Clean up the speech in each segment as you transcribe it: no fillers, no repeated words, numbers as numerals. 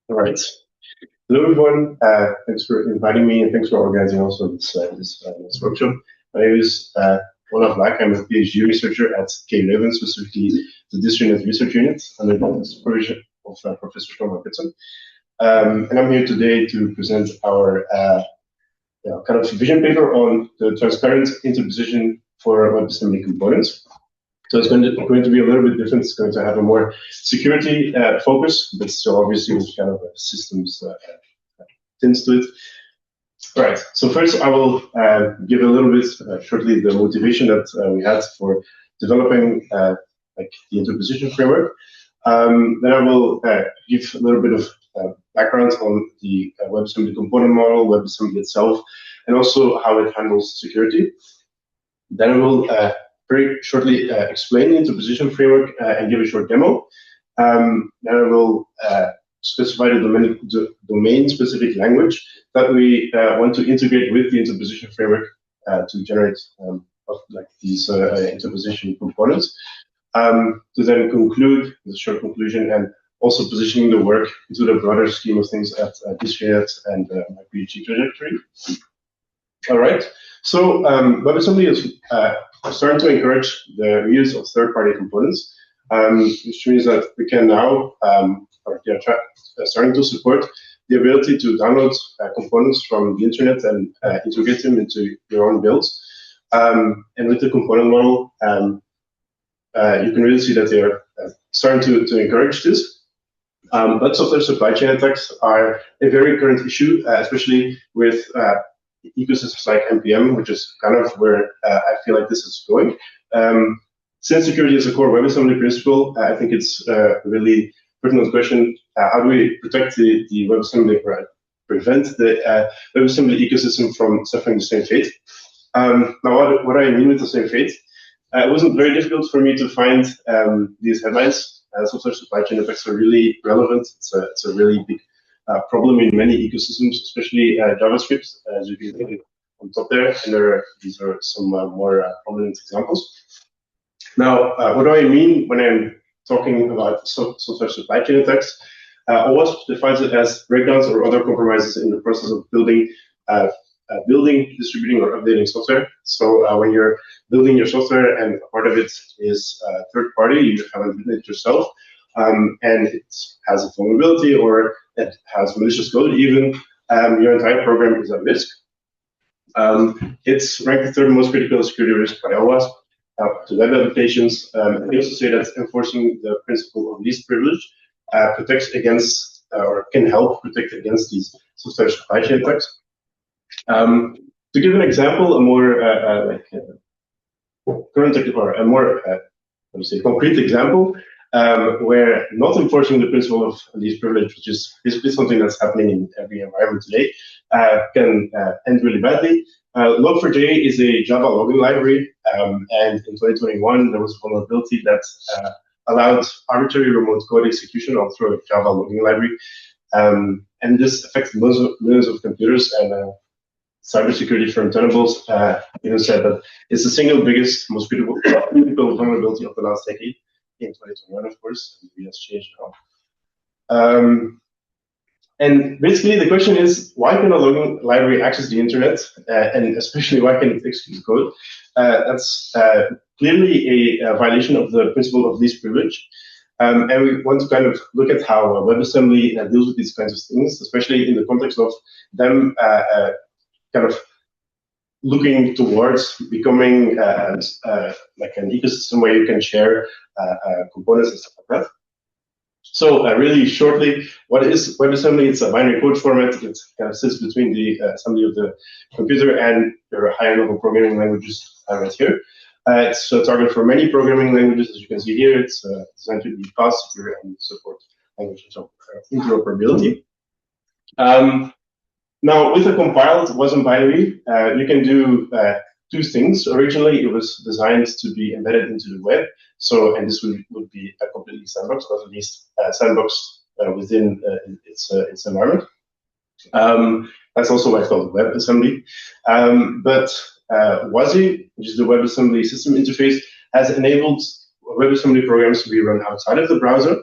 All right. Hello, everyone. Thanks for inviting me, and thanks for organizing also this workshop. My name is Olaf Black. I'm a PhD researcher at K11, specifically the District Research Unit, under the supervision of Professor Thomas Pitson. And I'm here today to present our kind of vision paper on the transparent interposition for WebAssembly components. So it's going to be a little bit different. It's going to have a more security focus, but still obviously with kind of a systems tints to it. All right. So first, I will give a little bit shortly the motivation that we had for developing like the interposition framework. Then I will give a little bit of background on the WebAssembly component model, WebAssembly itself, and also how it handles security. Then I will very shortly explain the interposition framework and give a short demo. Then I will specify the domain-specific language that we want to integrate with the interposition framework to generate like these interposition components. To then conclude with a short conclusion and also positioning the work into the broader scheme of things at District and my PhD trajectory. All right. So WebAssembly is starting to encourage the reuse of third-party components, which means that we can now, starting to support the ability to download components from the internet and integrate them into your own builds. And with the component model, you can really see that they are starting to encourage this. But software supply chain attacks are a very current issue, especially with ecosystems like NPM, which is kind of where I feel like this is going. Since security is a core WebAssembly principle, I think it's a really pertinent question. How do we protect the WebAssembly, prevent the WebAssembly ecosystem from suffering the same fate? Now, what I mean with the same fate, it wasn't very difficult for me to find these headlines. Software supply chain effects are really relevant. It's a really big problem in many ecosystems, especially JavaScript, as you can see on top there. And these are some more prominent examples. Now, what do I mean when I'm talking about software supply chain attacks? OWASP defines it as breakdowns or other compromises in the process of building, distributing, or updating software. So when you're building your software and part of it is third party, you haven't written it yourself, and it has a vulnerability or it has malicious code even, your entire program is at risk. It's ranked the third most critical security risk by OWASP to web applications. They also say that enforcing the principle of least privilege protects against, or can help protect against these software supply chain attacks. To give an example, a more current or a more concrete example, where not enforcing the principle of least privilege, which is something that's happening in every environment today, can end really badly. Log4j is a Java logging library, and in 2021 there was a vulnerability that allowed arbitrary remote code execution all through a Java logging library, and this affected millions of computers. And cybersecurity firm Tenables even said that it's the single biggest, most critical vulnerability of the last decade. In 2021, of course, it has changed now. And basically, the question is, why can a logging library access the internet, and especially why can it execute code? That's clearly a violation of the principle of least privilege. And we want to kind of look at how WebAssembly deals with these kinds of things, especially in the context of them kind of looking towards becoming like an ecosystem where you can share components and stuff like that. So really shortly, what is WebAssembly? It's a binary code format. It kind of sits between the assembly of the computer and your higher level programming languages right here. It's a target for many programming languages, as you can see here. It's designed to be fast, secure, and support language interoperability. Now, with a compiled Wasm binary, you can do two things. Originally, it was designed to be embedded into the web. So, and this would be a completely sandbox, or at least sandbox within its environment. That's also why it's called WebAssembly. But WASI, which is the WebAssembly System Interface, has enabled WebAssembly programs to be run outside of the browser,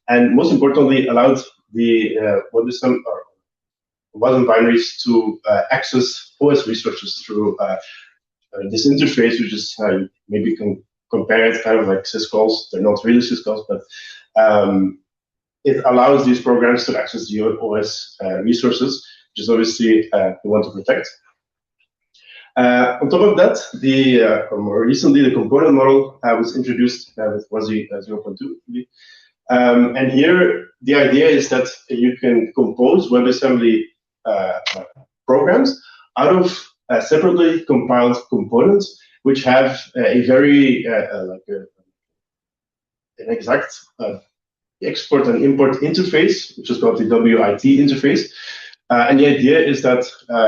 and most importantly, allowed the WebAssembly or Wasm binaries to access OS resources through this interface, which is maybe you can compare it kind of like syscalls. They're not really syscalls, but it allows these programs to access the OS resources, which is obviously we want to protect. On top of that, more recently, the component model was introduced with WASI 0.2. And here, the idea is that you can compose WebAssembly programs out of separately compiled components, which have a very an exact export and import interface, which is called the WIT interface. And the idea is that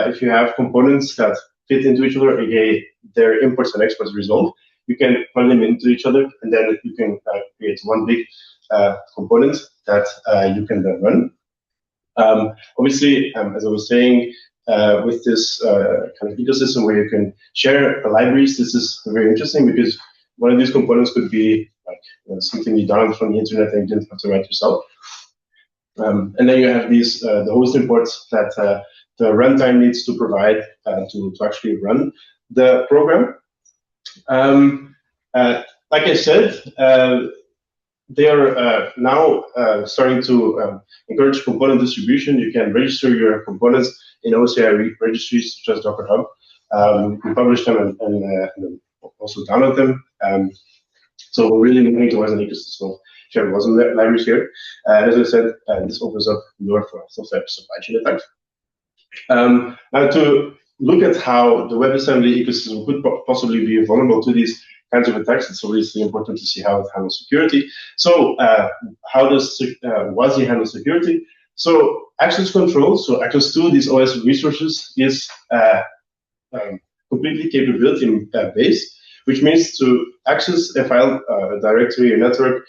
if you have components that fit into each other, aka their imports and exports resolve, you can plug them into each other, and then you can create one big component that you can then run. Obviously, as I was saying, with this kind of ecosystem where you can share libraries, this is very interesting because one of these components could be like something you download from the internet and you didn't have to write yourself. And then you have these the host imports that the runtime needs to provide to actually run the program. Like I said, they are now starting to encourage component distribution. You can register your components in OCI registries such as Docker Hub. You can publish them and also download them. So we're really moving towards an ecosystem of shared Wasm libraries here. As I said, this opens up the door for software supply chain attacks. Now, to look at how the WebAssembly ecosystem could possibly be vulnerable to these kinds of attacks, it's obviously important to see how it handles security. So how does WASI handle security? So access control, so access to these OS resources is completely capability based, which means to access a file, a directory, a network,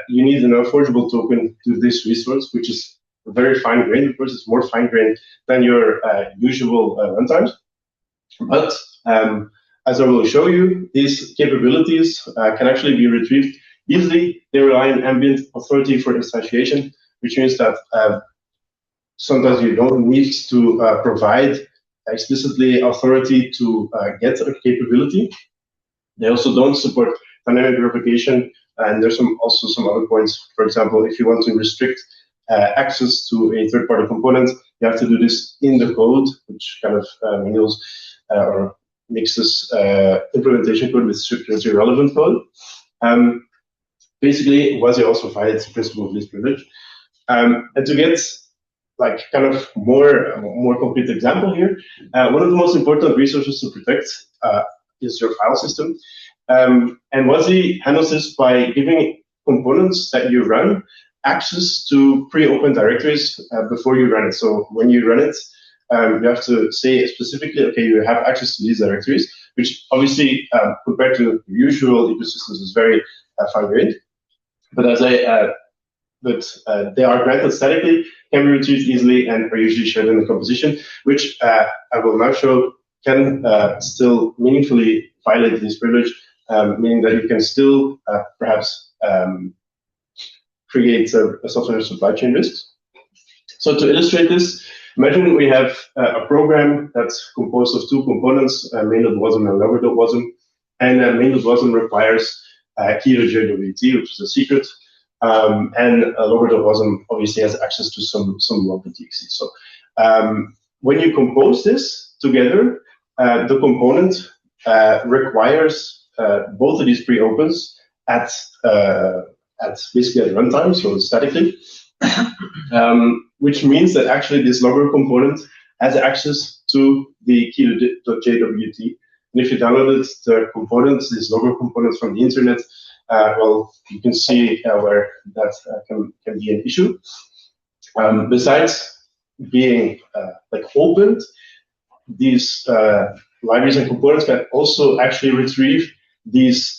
you need an unforgeable token to this resource, which is very fine-grained. Of course, it's more fine-grained than your usual runtimes. But as I will show you, these capabilities can actually be retrieved easily. They rely on ambient authority for instantiation, which means that sometimes you don't need to provide explicitly authority to get a capability. They also don't support dynamic verification, and there's also some other points. For example, if you want to restrict access to a third-party component, you have to do this in the code, which kind of mingles or mixes implementation code with security relevant code. Basically, WASI also violates the principle of least privilege. And to get like kind of more complete example here, one of the most important resources to protect is your file system. And WASI handles this by giving components that you run access to pre-open directories before you run it. So when you run it, you have to say specifically, okay, you have access to these directories, which obviously compared to usual ecosystems is very fine-grained. But they are granted statically, can be retrieved easily, and are usually shared in the composition, which I will now show can still meaningfully violate this privilege, meaning that you can still perhaps create a software supply chain risk. So to illustrate this, imagine we have a program that's composed of two components, main.wasm and lover.wasm, and main.wasm requires key.jwt, which is a secret, and lover.wasm obviously has access to some log.txt. So when you compose this together, the component requires both of these pre-opens at basically at runtime, so statically, which means that actually this logger component has access to the key.jwt. And if you downloaded the components, this logger component from the internet, well, you can see where that can be an issue. Besides being like opened, these libraries and components can also actually retrieve these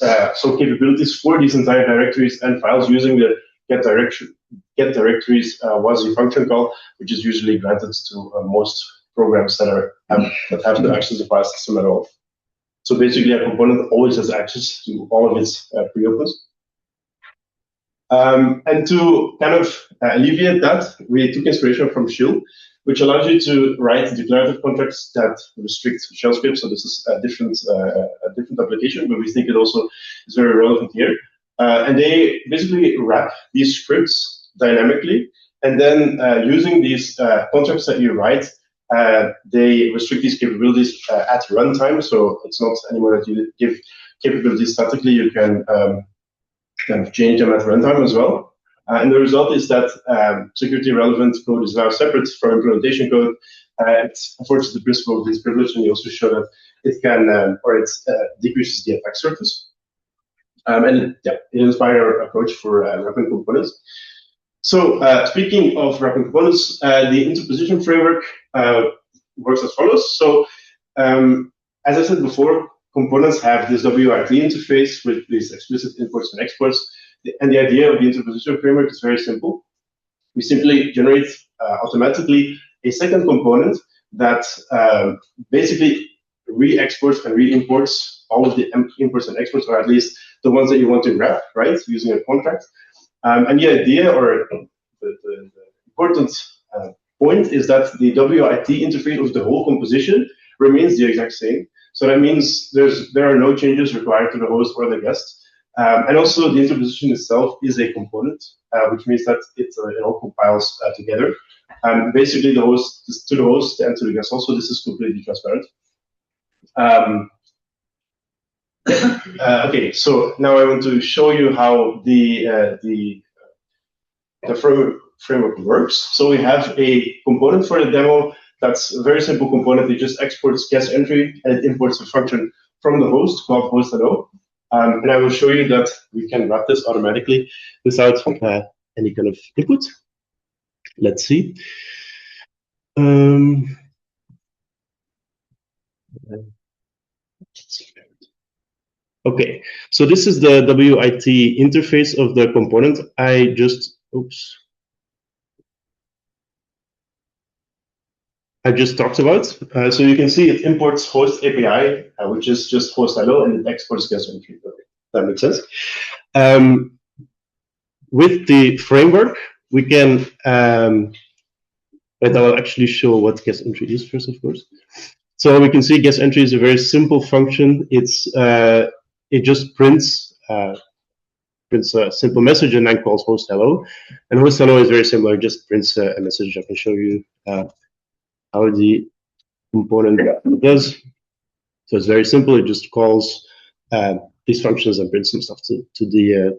capabilities for these entire directories and files using the get directories WASI function call, which is usually granted to most programs that have to access the file system at all. So basically, a component always has access to all of its pre-opens. And to kind of alleviate that, we took inspiration from Shell, which allows you to write declarative contracts that restrict shell scripts. So this is a different application, but we think it also is very relevant here. And they basically wrap these scripts dynamically, and then using these contracts that you write, they restrict these capabilities at runtime. So it's not anymore that you give capabilities statically. You can kind of change them at runtime as well. And the result is that security relevant code is now separate from implementation code. It enforces the principle of least privilege, and you also show that it can, it decreases the attack surface. And it inspired our approach for wrapping components. So speaking of wrapping components, the interposition framework works as follows. So as I said before, components have this WIT interface with these explicit imports and exports. And the idea of the interposition framework is very simple. We simply generate automatically a second component that basically re-exports and re-imports all of the imports and exports, or at least the ones that you want to wrap, right, using a contract. And the idea, or the important point, is that the WIT interface of the whole composition remains the exact same. So that means there are no changes required to the host or the guest. And also the interposition itself is a component, which means that it all compiles together. Basically the host to the host and to the guest also, this is completely transparent. Okay, so now I want to show you how the framework works. So we have a component for the demo that's a very simple component. It just exports guest entry and it imports a function from the host called host hello. And I will show you that we can wrap this automatically without any kind of input. Let's see. Okay, so this is the WIT interface of the component. I just talked about. So you can see it imports host API, which is just host hello, and it exports guest entry. Okay, that makes sense. With the framework, we can, but I'll actually show what guest entry is first, of course. So we can see guest entry is a very simple function. It just prints a simple message and then calls host hello. And host hello is very similar, it just prints a message. I can show you how the component does. So it's very simple. It just calls these functions and prints some stuff to the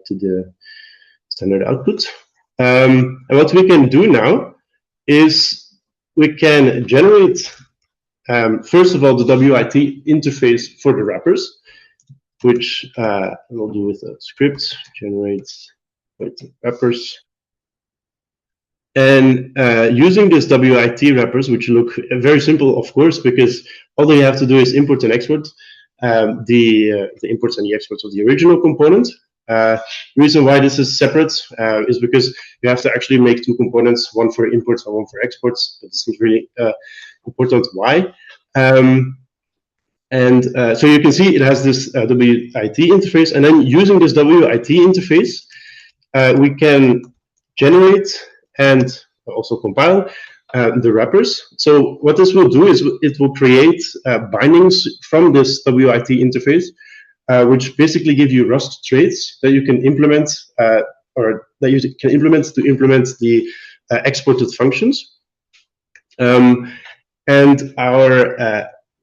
standard output. And what we can do now is we can generate, first of all, the WIT interface for the wrappers, which we'll do with a script, generate wrappers. And using this WIT wrappers, which look very simple, of course, because all you have to do is import and export the imports and the exports of the original component. The reason why this is separate is because you have to actually make two components, one for imports and one for exports. But this is really important why. So you can see it has this WIT interface, and then using this WIT interface, we can generate and also compile the wrappers. So what this will do is it will create bindings from this WIT interface, which basically give you Rust traits that you can implement, or that you can implement to implement the exported functions. And our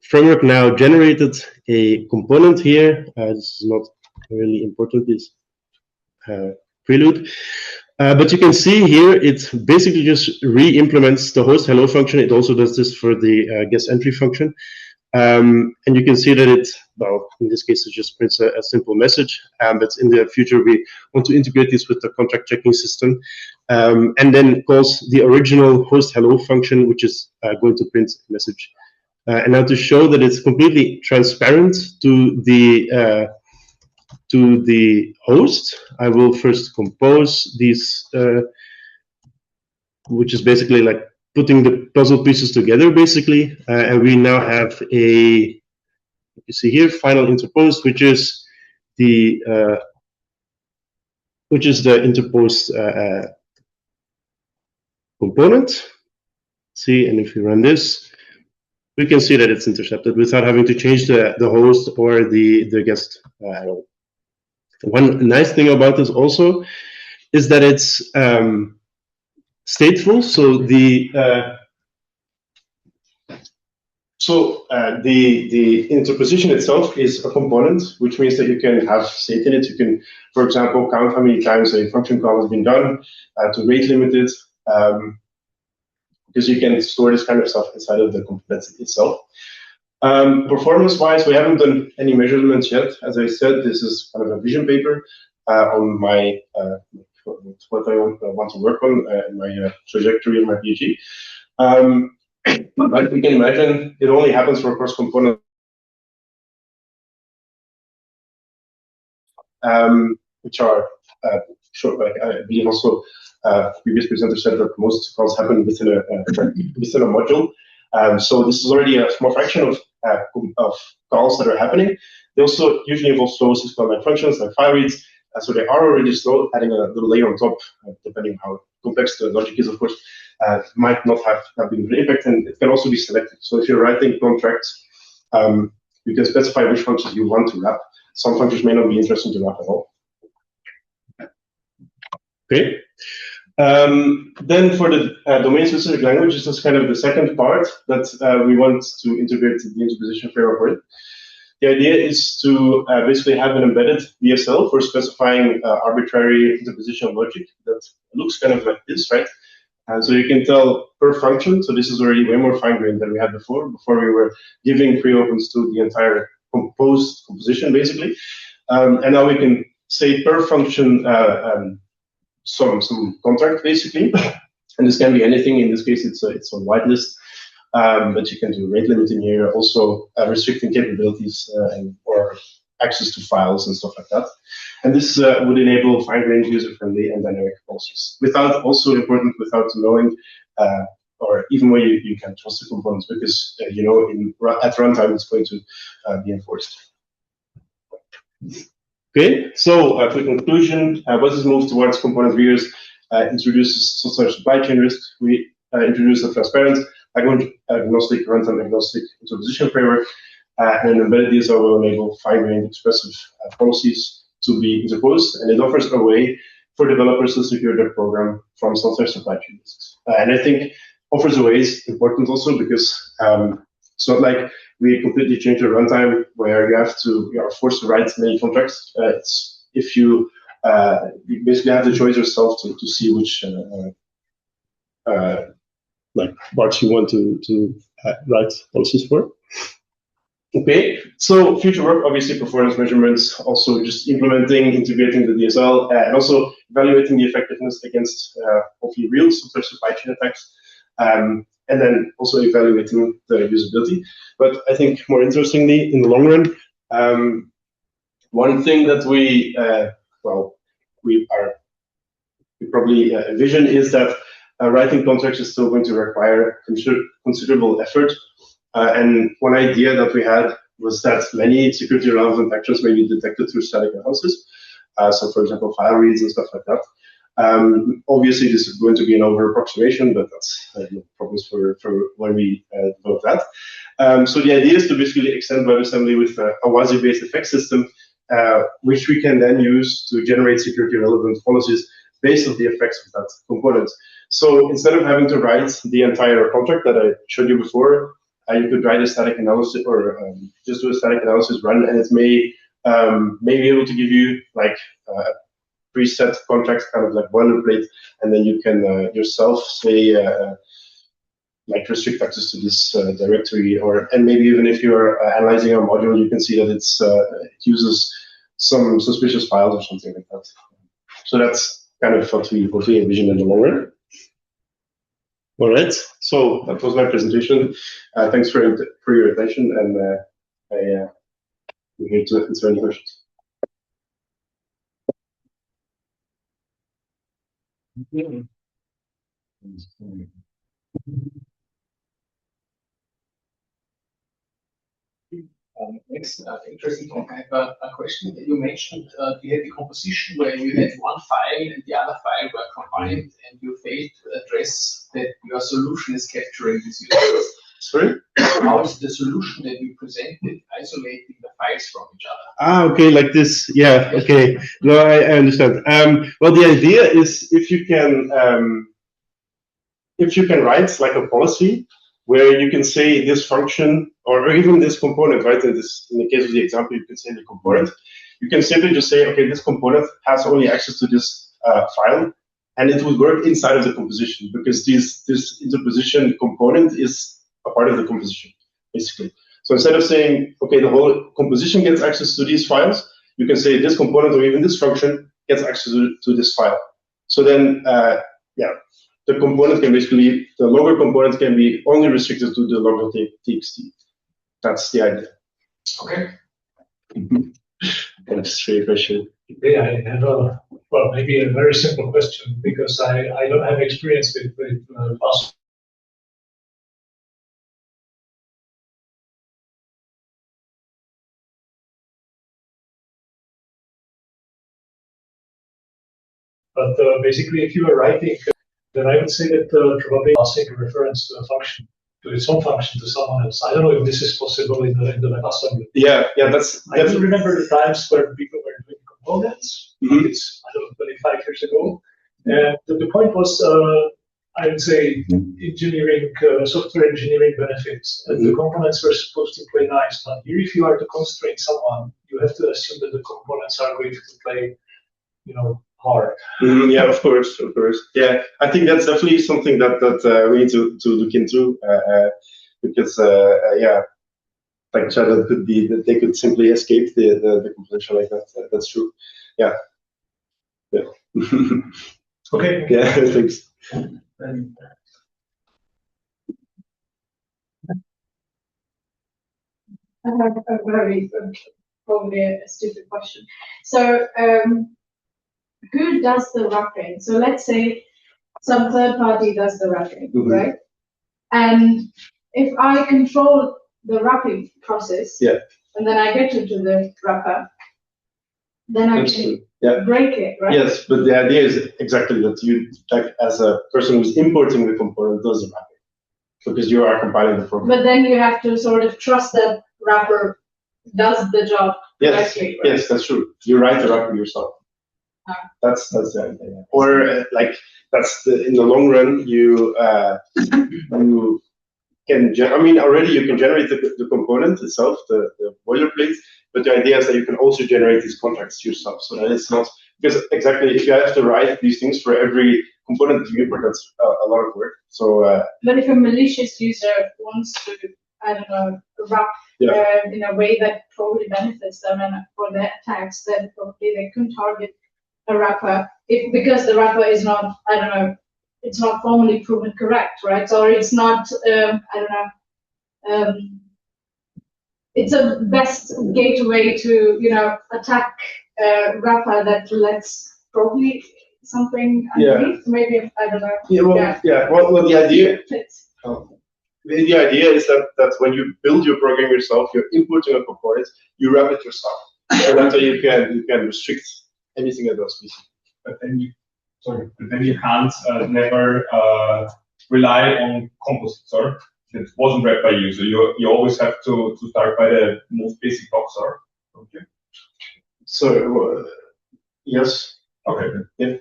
framework now generated a component here. This is not really important, this prelude. But you can see here, it basically just re-implements the host hello function. It also does this for the guest entry function. And you can see that it, well, in this case, it just prints a simple message. But in the future, we want to integrate this with the contract checking system. And then calls the original host hello function, which is going to print a message. And now to show that it's completely transparent to the host, I will first compose these, which is basically like putting the puzzle pieces together, basically. And we now have you see here, final interposed, which is the which is the interposed component. See, and if we run this, we can see that it's intercepted without having to change the host or the guest at all. One nice thing about this also is that it's stateful. So the interposition itself is a component, which means that you can have state in it. You can, for example, count how many times a function call has been done to rate limit it, because you can store this kind of stuff inside of the component itself. Performance-wise, we haven't done any measurements yet. As I said, this is kind of a vision paper on my what I want to work on in my trajectory of my PhD. But we can imagine it only happens for cross-component, which are short. Like I believe also previous presenter said that most calls happen within a module. So this is already a small fraction of calls that are happening. They also usually involve slow system-like functions like file reads. So they are already slow. Adding a little layer on top, depending on how complex the logic is, of course, might not have been an impact, and it can also be selective. So if you're writing contracts, you can specify which functions you want to wrap. Some functions may not be interesting to wrap at all. Okay. Then for the domain-specific languages, that's kind of the second part that we want to integrate the interposition framework with. The idea is to basically have an embedded DSL for specifying arbitrary interposition logic that looks kind of like this, right? And so you can tell per function, so this is already way more fine-grained than we had before. Before we were giving pre-opens to the entire composition, basically. And now we can say per function some contract, basically. And this can be anything. In this case, it's a whitelist. But you can do rate limiting here, also restricting capabilities or access to files and stuff like that. And this would enable fine-grained, user-friendly, and dynamic policies. Without knowing, or even when you can trust the components, because you know at runtime it's going to be enforced. Okay, so for conclusion, Wasm's move towards component views introduces some supply chain risk. We introduce a transparent, language-agnostic, runtime-agnostic interposition framework, and an embedded DSL will enable fine-grained expressive policies to be interposed, and it offers a way for developers to secure their program from software supply chain risks. And I think offers a way is important also because it's not like we completely change the runtime where you are forced to write many contracts. It's if you basically have the choice yourself to see which like parts you want to write policies for. Okay, so future work, obviously performance measurements, also just implementing, integrating the DSL, and also evaluating the effectiveness against hopefully real software supply chain attacks, and then also evaluating the usability. But I think more interestingly, in the long run, one thing that we probably envision is that writing contracts is still going to require considerable effort. And one idea that we had was that many security relevant actions may be detected through static analysis. So for example, file reads and stuff like that. Obviously, this is going to be an over approximation, but that's no problems for when we develop that. So the idea is to basically extend WebAssembly with a WASI-based effect system, which we can then use to generate security relevant policies based on the effects of that component. So instead of having to write the entire contract that I showed you before, you could write a static analysis or just do a static analysis run, and it may be able to give you like preset contracts, kind of like boilerplate, and then you can yourself say like restrict access to this directory, and maybe even if you're analyzing a module, you can see that it uses some suspicious files or something like that. So that's kind of what we envision in the long run. All right, so that was my presentation. Thanks for your attention, and I'm here to answer any questions. Next, interesting talk. I have a question. You mentioned you had the composition where you had one file and the other file were combined, and you failed to address that your solution is capturing these users. Sorry? How is the solution that you presented isolating the files from each other? Ah, okay, like this. Yeah, okay. No, I understand. Well, the idea is if you can write like a policy where you can say this function or even this component, right? In the case of the example, you can say the component. You can simply just say, okay, this component has only access to this file, and it would work inside of the composition because this interposition component is a part of the composition, basically. So instead of saying, okay, the whole composition gets access to these files, you can say this component or even this function gets access to this file. So then, yeah, the component can basically, the logger component can be only restricted to the logger.txt. That's the idea. Okay. That's a straight question. Yeah, I have well, maybe a very simple question because I don't have experience with Wasm. But basically, if you are writing, then I would say that probably passing a reference to a function, to its own function, to someone else. I don't know if this is possible in the WebAssembly. Yeah, that's. I do remember the times where people were doing components. Mm-hmm. It's, I don't know, 25 years ago. And the point was, I would say, engineering, software engineering benefits. And the components were supposed to play nice. But here, if you are to constrain someone, you have to assume that the components are going to play, you know, hard. Yeah, of course. Yeah, I think that's definitely something that we need to look into because yeah, like Shadow could be that they could simply escape the composition like that. That's true. Yeah. Okay. Yeah. Thanks. I have a very probably a stupid question. So. Who does the wrapping? So let's say some third party does the wrapping, right? And if I control the wrapping process, and then I get into the wrapper, then I can break it, right? Yes, but the idea is exactly that you, like, as a person who's importing the component, does the wrapping because you are compiling the program. But then you have to sort of trust that wrapper does the job correctly. Right? Yes, that's true. You write the wrapper yourself. That's the idea. Or like that's in the long run you can already you can generate the component itself, the boilerplate, but the idea is that you can also generate these contracts yourself. So that it's not because exactly if you have to write these things for every component that you import, that's a lot of work. So but if a malicious user wants to, I don't know, wrap in a way that probably benefits them and for their attacks, then probably they can target a wrapper because the wrapper is not, I don't know, it's not formally proven correct, right? Or it's not, I don't know, it's a best gateway to, you know, attack a wrapper that lets probably something underneath. Maybe, I don't know. Well, the idea. The idea is that when you build your program yourself, you're importing a component, you wrap it yourself, so that way you can restrict anything that does species. But then you can't never rely on composites, or it wasn't wrapped by you. So you always have to start by the most basic box, or don't you? So yes. Okay. Yeah.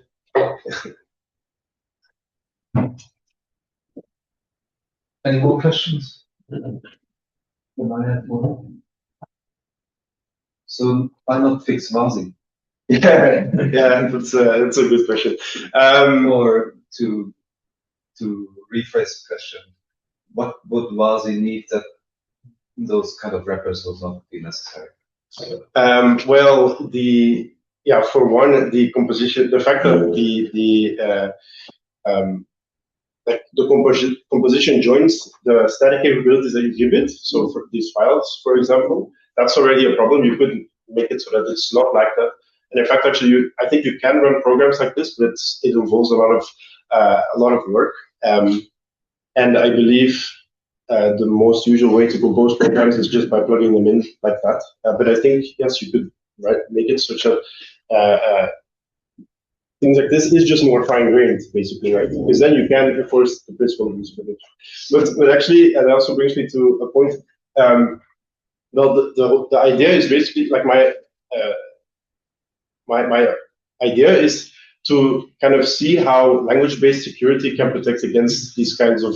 Any more questions? I have one. So why not fix WASI? Yeah, that's a good question. Or to rephrase the question, what would WASI need that those kind of wrappers would not be necessary? Well, for one, the composition, the fact that the composition joins the static capabilities that you give it. So for these files, for example, that's already a problem. You could make it so that it's not like that. And in fact, actually, I think you can run programs like this, but it involves a lot of work. And I believe the most usual way to compose programs is just by plugging them in like that. But I think, yes, you could make it such a things like this is just more fine-grained, basically, right? Because then you can enforce the principle of usability. But actually, and that also brings me to a point. Well, the idea is basically like my idea is to kind of see how language-based security can protect against these kinds of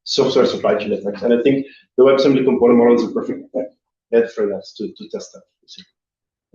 software supply chain attacks. And I think the WebAssembly component model is a perfect fit for that to test that.